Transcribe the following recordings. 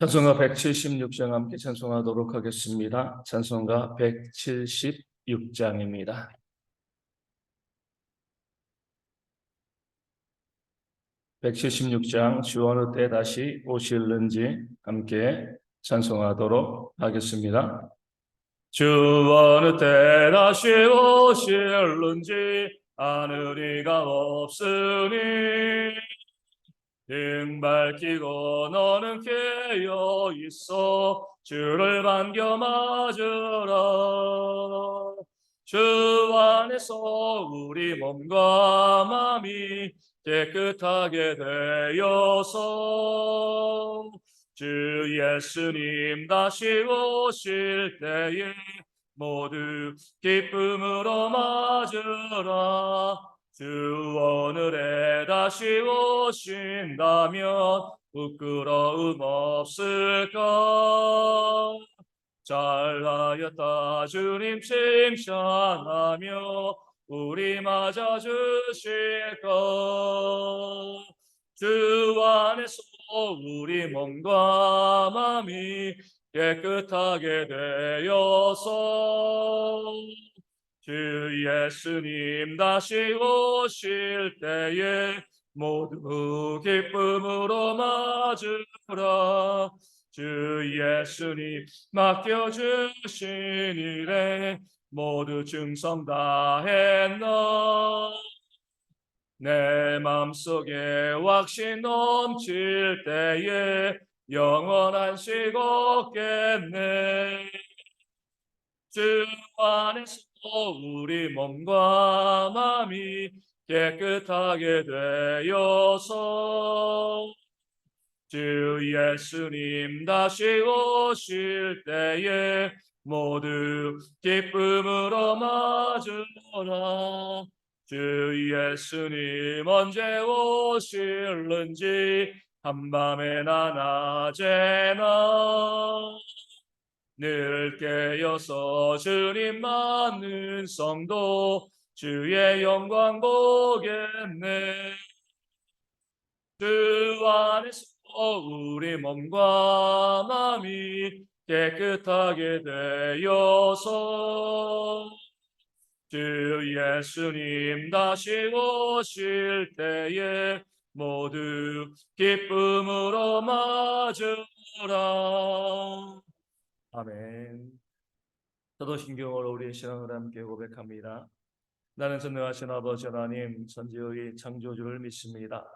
찬송가 176장 함께 찬송하도록 하겠습니다. 찬송가 176장입니다. 176장 주 어느 때 다시 오실는지 함께 찬송하도록 하겠습니다. 주 어느 때 다시 오실는지 아는 이가 없으니 등 밝히고 너는 깨어 있어 주를 반겨 맞으라. 주 안에서 우리 몸과 마음이 깨끗하게 되어서 주 예수님 다시 오실 때에 모두 기쁨으로 맞으라. 주 오늘에 다시 오신다면 부끄러움 없을까? 잘하였다 주님 칭찬하며 우리 맞아주실까? 주 안에서 우리 몸과 마음이 깨끗하게 되어서 주 예수님 다시 오실 때에 모두 기쁨으로 맞으라. 주 예수님 맡겨주신 일에 모두 충성 다했나. 내 맘속에 확신 넘칠 때에 영원한 식 없겠네. 주 안에서 우리 몸과 마음이 깨끗하게 되어서 주 예수님 다시 오실 때에 모두 기쁨으로 맞으라. 주 예수님 언제 오실는지 한밤에나 낮에나 늘 깨어서 주님 맞는 성도 주의 영광 보겠네. 주 안에서 우리 몸과 마음이 깨끗하게 되어서 주 예수님 다시 오실 때에 모두 기쁨으로 맞으라. 아멘. 사도신경으로 우리의 신앙을 함께 고백합니다. 나는 전능하신 아버지 하나님 천지의 창조주를 믿습니다.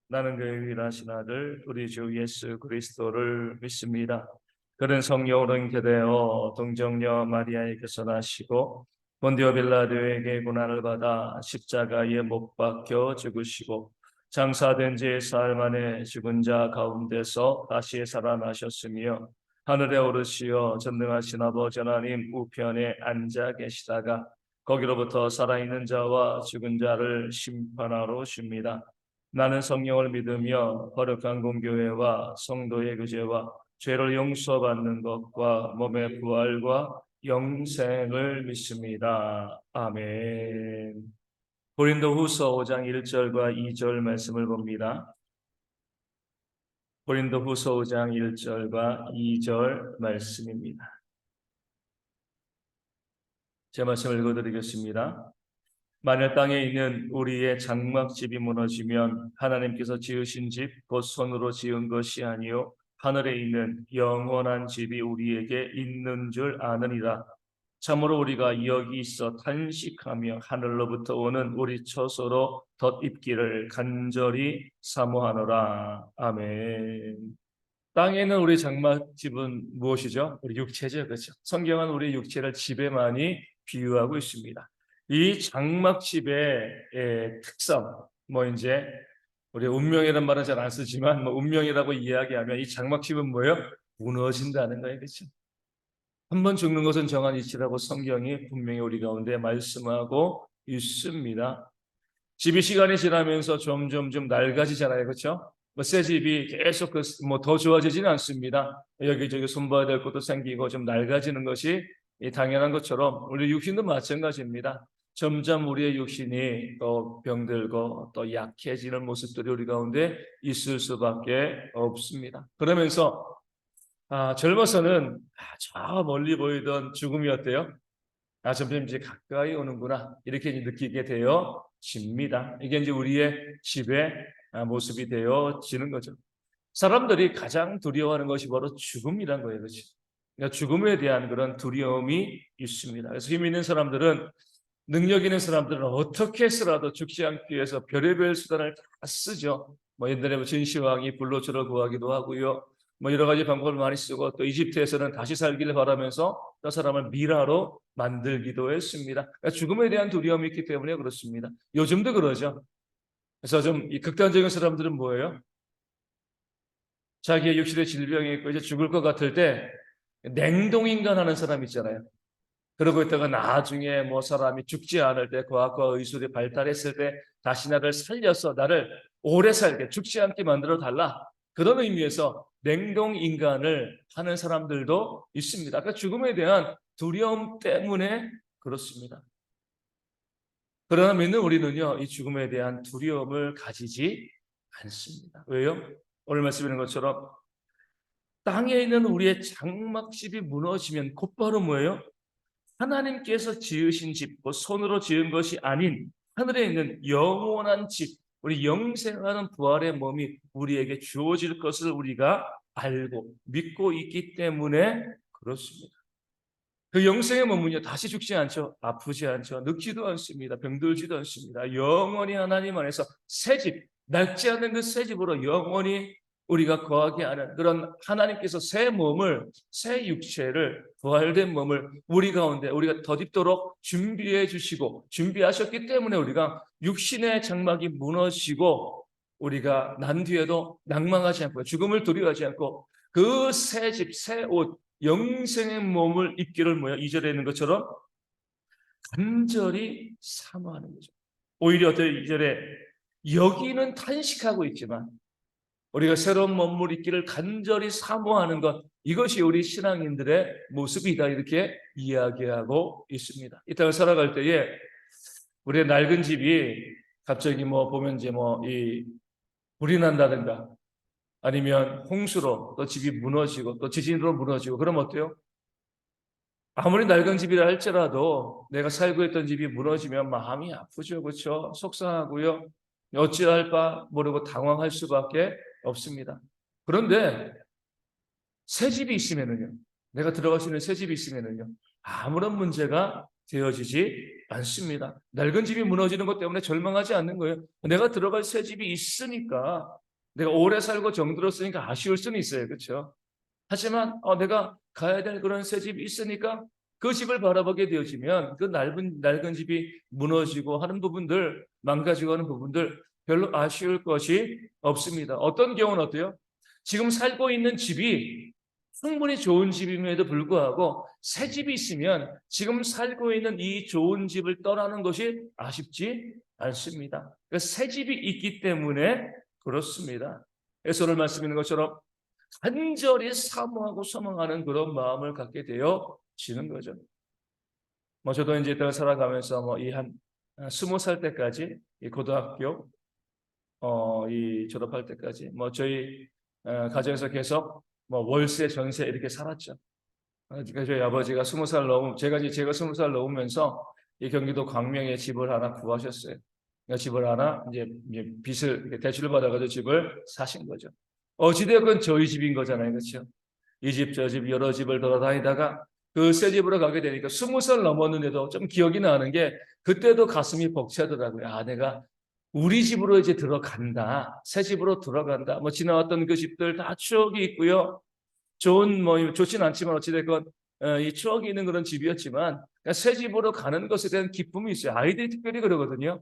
나는 그의 유일하신 아들 우리 주 예수 그리스도를 믿습니다. 그는 성령으로 잉태되어 동정녀 마리아에게서 나시고 본디오 빌라도에게 고난을 받아 십자가에 못 박혀 죽으시고 장사된 지 사흘 만에 죽은 자 가운데서 다시 살아나셨으며 하늘에 오르시어 전능하신 아버지 하나님 우편에 앉아 계시다가 거기로부터 살아있는 자와 죽은 자를 심판하러 오십니다. 나는 성령을 믿으며 거룩한 공교회와 성도의 구제와 죄를 용서받는 것과 몸의 부활과 영생을 믿습니다. 아멘. 고린도후서 5장 1절과 2절 말씀을 봅니다. 고린도후서 5장 1절과 2절 말씀입니다. 제 말씀을 읽어드리겠습니다. 만일 땅에 있는 우리의 장막집이 무너지면 하나님께서 지으신 집 곧 손으로 지은 것이 아니요 하늘에 있는 영원한 집이 우리에게 있는 줄 아느니라. 참으로 우리가 여기 있어 탄식하며 하늘로부터 오는 우리 처소로 덧입기를 간절히 사모하노라. 아멘. 땅에 있는 우리 장막집은 무엇이죠? 우리 육체죠, 그렇죠? 성경은 우리 육체를 집에 많이 비유하고 있습니다. 이 장막집의 특성, 이제 우리 운명이라는 말은 잘 안 쓰지만 운명이라고 이야기하면 이 장막집은 뭐예요? 무너진다는 거예요, 그렇죠? 한번 죽는 것은 정한 이치라고 성경이 분명히 우리 가운데 말씀하고 있습니다. 집이 시간이 지나면서 점점 낡아지잖아요, 그렇죠? 새 집이 계속 더 좋아지지는 않습니다. 여기저기 손봐야 될 것도 생기고 좀 낡아지는 것이 당연한 것처럼 우리 육신도 마찬가지입니다. 점점 우리의 육신이 또 병들고 또 약해지는 모습들이 우리 가운데 있을 수밖에 없습니다. 그러면서 젊어서는 저 멀리 보이던 죽음이 어때요? 점점 이제 가까이 오는구나 이렇게 이제 느끼게 되어집니다. 이게 이제 우리의 집의 모습이 되어지는 거죠. 사람들이 가장 두려워하는 것이 바로 죽음이란 거예요, 그렇지? 그러니까 죽음에 대한 그런 두려움이 있습니다. 그래서 힘 있는 사람들은, 능력 있는 사람들은 어떻게 해서라도 죽지 않기 위해서 별의별 수단을 다 쓰죠. 뭐 옛날에 뭐 진시황이 불로초를 구하기도 하고요. 뭐 여러 가지 방법을 많이 쓰고, 또 이집트에서는 다시 살기를 바라면서 저 사람을 미라로 만들기도 했습니다. 그러니까 죽음에 대한 두려움이 있기 때문에 그렇습니다. 요즘도 그러죠. 그래서 좀 이 극단적인 사람들은 뭐예요? 자기의 육신의 질병이 있고 이제 죽을 것 같을 때 냉동인간 하는 사람 있잖아요. 그러고 있다가 나중에 뭐 사람이 죽지 않을 때, 과학과 의술이 발달했을 때 다시 나를 살려서 나를 오래 살게, 죽지 않게 만들어 달라, 그런 의미에서 냉동 인간을 하는 사람들도 있습니다. 그러니까 죽음에 대한 두려움 때문에 그렇습니다. 그러나 믿는 우리는요, 이 죽음에 대한 두려움을 가지지 않습니다. 왜요? 오늘 말씀드린 것처럼 땅에 있는 우리의 장막집이 무너지면 곧바로 뭐예요? 하나님께서 지으신 집, 손으로 지은 것이 아닌 하늘에 있는 영원한 집, 우리 영생하는 부활의 몸이 우리에게 주어질 것을 우리가 알고 믿고 있기 때문에 그렇습니다. 그 영생의 몸은요, 다시 죽지 않죠. 아프지 않죠. 늙지도 않습니다. 병들지도 않습니다. 영원히 하나님 안에서 새 집, 낡지 않는 그 새 집으로 영원히 우리가 거하게 하는 그런, 하나님께서 새 몸을, 새 육체를, 부활된 몸을 우리 가운데 우리가 덧입도록 준비해 주시고 준비하셨기 때문에 우리가 육신의 장막이 무너지고 우리가 난 뒤에도 낭망하지 않고 죽음을 두려워하지 않고 그 새 집, 새 옷, 영생의 몸을 입기를 뭐야? 2절에 있는 것처럼 간절히 사모하는 거죠. 오히려 어때요? 2절에 여기는 탄식하고 있지만 우리가 새로운 몸을 입기를 간절히 사모하는 것, 이것이 우리 신앙인들의 모습이다, 이렇게 이야기하고 있습니다. 이 땅을 살아갈 때에 우리의 낡은 집이 갑자기 뭐 보면 이제 뭐 이 불이 난다든가 아니면 홍수로 또 집이 무너지고 또 지진으로 무너지고 그러면 어때요? 아무리 낡은 집이라 할지라도 내가 살고 있던 집이 무너지면 마음이 아프죠. 그렇죠? 속상하고요. 어찌할 바 모르고 당황할 수밖에 없습니다. 그런데 새 집이 있으면은요, 내가 들어갈 수 있는 새 집이 있으면은요, 아무런 문제가 되어지지 않습니다. 낡은 집이 무너지는 것 때문에 절망하지 않는 거예요. 내가 들어갈 새 집이 있으니까, 내가 오래 살고 정들었으니까 아쉬울 수는 있어요. 그렇죠? 하지만 내가 가야 될 그런 새 집이 있으니까 그 집을 바라보게 되어지면 그 낡은 집이 무너지고 하는 부분들, 망가지고 하는 부분들 별로 아쉬울 것이 없습니다. 어떤 경우는 어때요? 지금 살고 있는 집이 충분히 좋은 집임에도 불구하고 새 집이 있으면 지금 살고 있는 이 좋은 집을 떠나는 것이 아쉽지 않습니다. 새 집이 있기 때문에 그렇습니다. 그래서 오늘 말씀 있는 것처럼 간절히 사모하고 소망하는 그런 마음을 갖게 되어지는 거죠. 뭐 저도 이제 더 살아가면서 뭐 이 한 20살 때까지 이 고등학교 이 졸업할 때까지 뭐 저희 가정에서 계속 뭐 월세 전세 이렇게 살았죠. 그러니까 저희 아버지가 20살 넘으면 제가 20살 넘으면서 이 경기도 광명에 집을 하나 구하셨어요. 그러니까 집을 하나 이제 빚을 대출을 받아가지고 집을 사신 거죠. 어찌되었건 저희 집인 거잖아요. 그렇죠? 이 집, 저 집, 여러 집을 돌아다니다가 그 새 집으로 가게 되니까 20살 넘었는데도 좀 기억이 나는 게 그때도 가슴이 벅차더라고요. 내가 우리 집으로 이제 들어간다. 새 집으로 들어간다. 뭐 지나왔던 그 집들 다 추억이 있고요. 좋진 않지만 어찌됐건 이 추억이 있는 그런 집이었지만 새 집으로 가는 것에 대한 기쁨이 있어요. 아이들이 특별히 그러거든요.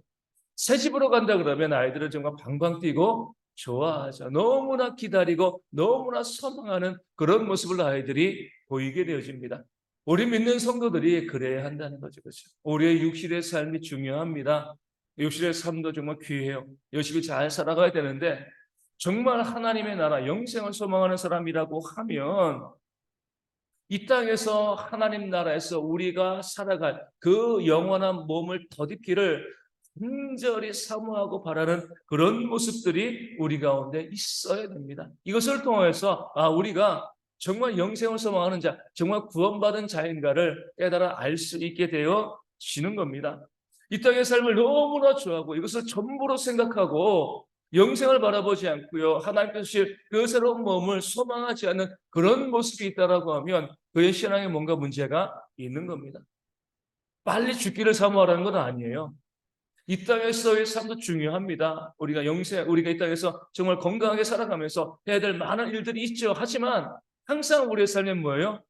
새 집으로 간다 그러면 아이들은 정말 방방 뛰고 좋아하죠. 너무나 기다리고 너무나 소망하는 그런 모습을 아이들이 보이게 되어집니다. 우리 믿는 성도들이 그래야 한다는 거죠. 그렇죠? 우리의 육신의 삶이 중요합니다. 육신의 삶도 정말 귀해요. 열심히 잘 살아가야 되는데 정말 하나님의 나라, 영생을 소망하는 사람이라고 하면 이 땅에서 하나님 나라에서 우리가 살아갈 그 영원한 몸을 덧입기를 간절히 사모하고 바라는 그런 모습들이 우리 가운데 있어야 됩니다. 이것을 통해서 우리가 정말 영생을 소망하는 자, 정말 구원받은 자인가를 깨달아 알 수 있게 되어지는 겁니다. 이 땅의 삶을 너무나 좋아하고 이것을 전부로 생각하고 영생을 바라보지 않고요, 하나님께서 주실 그 새로운 몸을 소망하지 않는 그런 모습이 있다라고 하면 그의 신앙에 뭔가 문제가 있는 겁니다. 빨리 죽기를 사모하라는 건 아니에요. 이 땅에서의 삶도 중요합니다. 우리가 이 땅에서 정말 건강하게 살아가면서 해야 될 많은 일들이 있죠. 하지만 항상 우리의 삶은 뭐예요?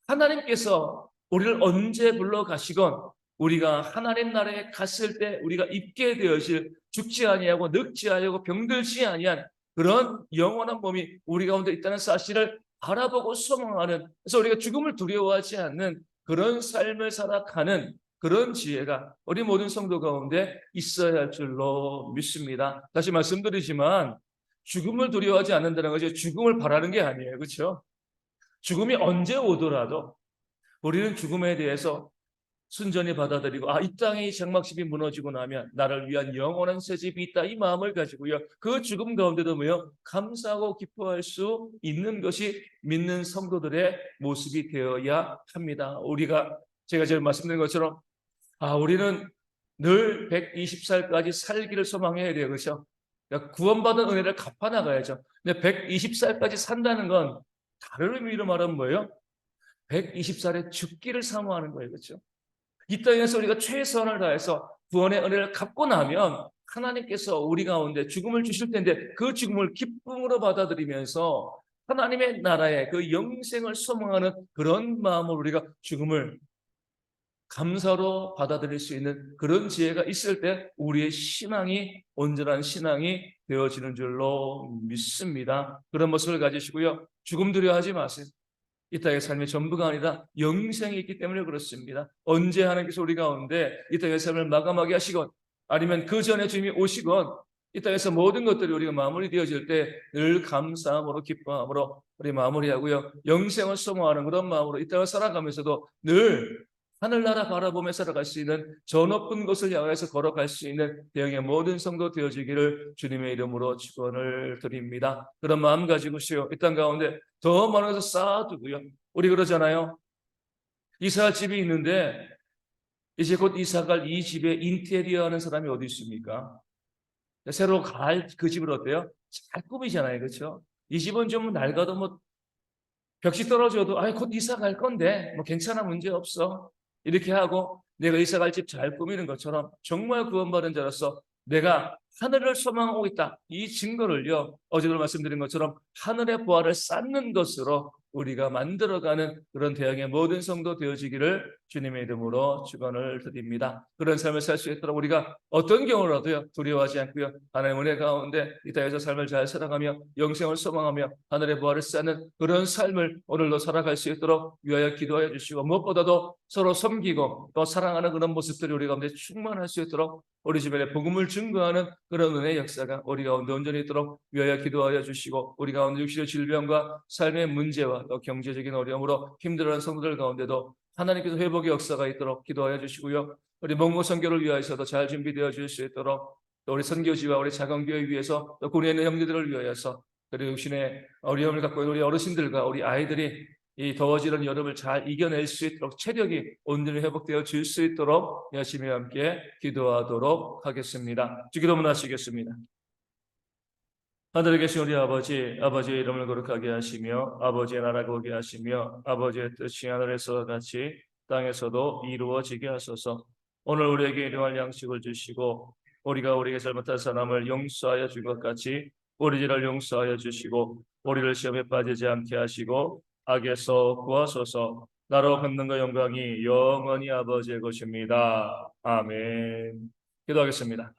하나님께서 우리를 언제 불러가시건 우리가 하나님 나라에 갔을 때 우리가 입게 되어질 죽지 아니하고 늙지 아니하고 병들지 아니한 그런 영원한 몸이 우리 가운데 있다는 사실을 바라보고 소망하는, 그래서 우리가 죽음을 두려워하지 않는 그런 삶을 살아가는 그런 지혜가 우리 모든 성도 가운데 있어야 할 줄로 믿습니다. 다시 말씀드리지만 죽음을 두려워하지 않는다는 것이 죽음을 바라는 게 아니에요. 그렇죠? 죽음이 언제 오더라도 우리는 죽음에 대해서 순전히 받아들이고, 이 땅의 장막집이 무너지고 나면 나를 위한 영원한 새 집이 있다, 이 마음을 가지고요, 그 죽음 가운데도 뭐요? 감사하고 기뻐할 수 있는 것이 믿는 성도들의 모습이 되어야 합니다. 제가 지금 말씀드린 것처럼 우리는 늘 120살까지 살기를 소망해야 돼요. 그렇죠? 그러니까 구원받은 은혜를 갚아나가야죠. 근데 120살까지 산다는 건 다른 의미로 말하면 뭐예요? 120살에 죽기를 사모하는 거예요. 그렇죠? 이 땅에서 우리가 최선을 다해서 구원의 은혜를 갚고 나면 하나님께서 우리 가운데 죽음을 주실 텐데 그 죽음을 기쁨으로 받아들이면서 하나님의 나라의 그 영생을 소망하는 그런 마음으로 우리가 죽음을 감사로 받아들일 수 있는 그런 지혜가 있을 때 우리의 신앙이 온전한 신앙이 되어지는 줄로 믿습니다. 그런 모습을 가지시고요, 죽음 두려워하지 마세요. 이 땅의 삶의 전부가 아니라 영생이 있기 때문에 그렇습니다. 언제 하나님께서 우리 가운데 이 땅의 삶을 마감하게 하시건 아니면 그 전에 주님이 오시건 이 땅에서 모든 것들이 우리가 마무리되어질 때 늘 감사함으로 기뻐함으로 우리 마무리하고요, 영생을 소망하는 그런 마음으로 이 땅을 살아가면서도 늘 하늘나라 바라보며 살아갈 수 있는 저 높은 곳을 향해서 걸어갈 수 있는 대형의 모든 성도 되어지기를 주님의 이름으로 축원을 드립니다. 그런 마음 가지고요, 이 땅 가운데 더 많은 것을 쌓아두고요. 우리 그러잖아요. 이사할 집이 있는데 이제 곧 이사갈 이 집에 인테리어 하는 사람이 어디 있습니까? 새로 갈 그 집을 어때요? 잘 꾸미잖아요. 그렇죠? 이 집은 좀 낡아도 뭐 벽시 떨어져도 곧 이사 갈 건데 뭐 괜찮아, 문제 없어, 이렇게 하고 내가 이사 갈 집 잘 꾸미는 것처럼 정말 구원받은 자로서 내가 하늘을 소망하고 있다, 이 증거를요, 어제도 말씀드린 것처럼 하늘의 보화를 쌓는 것으로 우리가 만들어가는 그런 대형의 모든 성도 되어지기를 주님의 이름으로 축원을 드립니다. 그런 삶을 살 수 있도록 우리가 어떤 경우라도요 두려워하지 않고요, 하나님의 은혜 가운데 이 땅에서 삶을 잘 살아가며 영생을 소망하며 하늘의 보화를 쌓는 그런 삶을 오늘도 살아갈 수 있도록 위하여 기도하여 주시고, 무엇보다도 서로 섬기고 또 사랑하는 그런 모습들이 우리 가운데 충만할 수 있도록 우리 주변에 복음을 증거하는 그런 은혜의 역사가 우리 가운데 온전히 있도록 위하여 기도하여 주시고, 우리 가운데 육신의 질병과 삶의 문제와 또 경제적인 어려움으로 힘들어하는 성도들 가운데도 하나님께서 회복의 역사가 있도록 기도하여 주시고요, 우리 몽고 선교를 위하여서도 잘 준비되어 줄 수 있도록, 또 우리 선교지와 우리 작은교회 위해서 또 군에 있는 형제들을 위하여서, 그리고 육신의 어려움을 갖고 있는 우리 어르신들과 우리 아이들이 이 더워지는 여름을 잘 이겨낼 수 있도록 체력이 온전히 회복되어 줄 수 있도록 열심히 함께 기도하도록 하겠습니다. 기도 문하시겠습니다. 하늘에 계신 우리 아버지, 아버지의 이름을 거룩하게 하시며 아버지의 나라가 오게 하시며 아버지의 뜻이 하늘에서 같이 땅에서도 이루어지게 하소서. 오늘 우리에게 일용할 양식을 주시고 우리가 우리에게 잘못한 사람을 용서하여 준 것 같이 우리 죄를 용서하여 주시고 우리를 시험에 빠지지 않게 하시고 악에서 구하소서. 나로 걷는과 영광이 영원히 아버지의 것입니다. 아멘. 기도하겠습니다.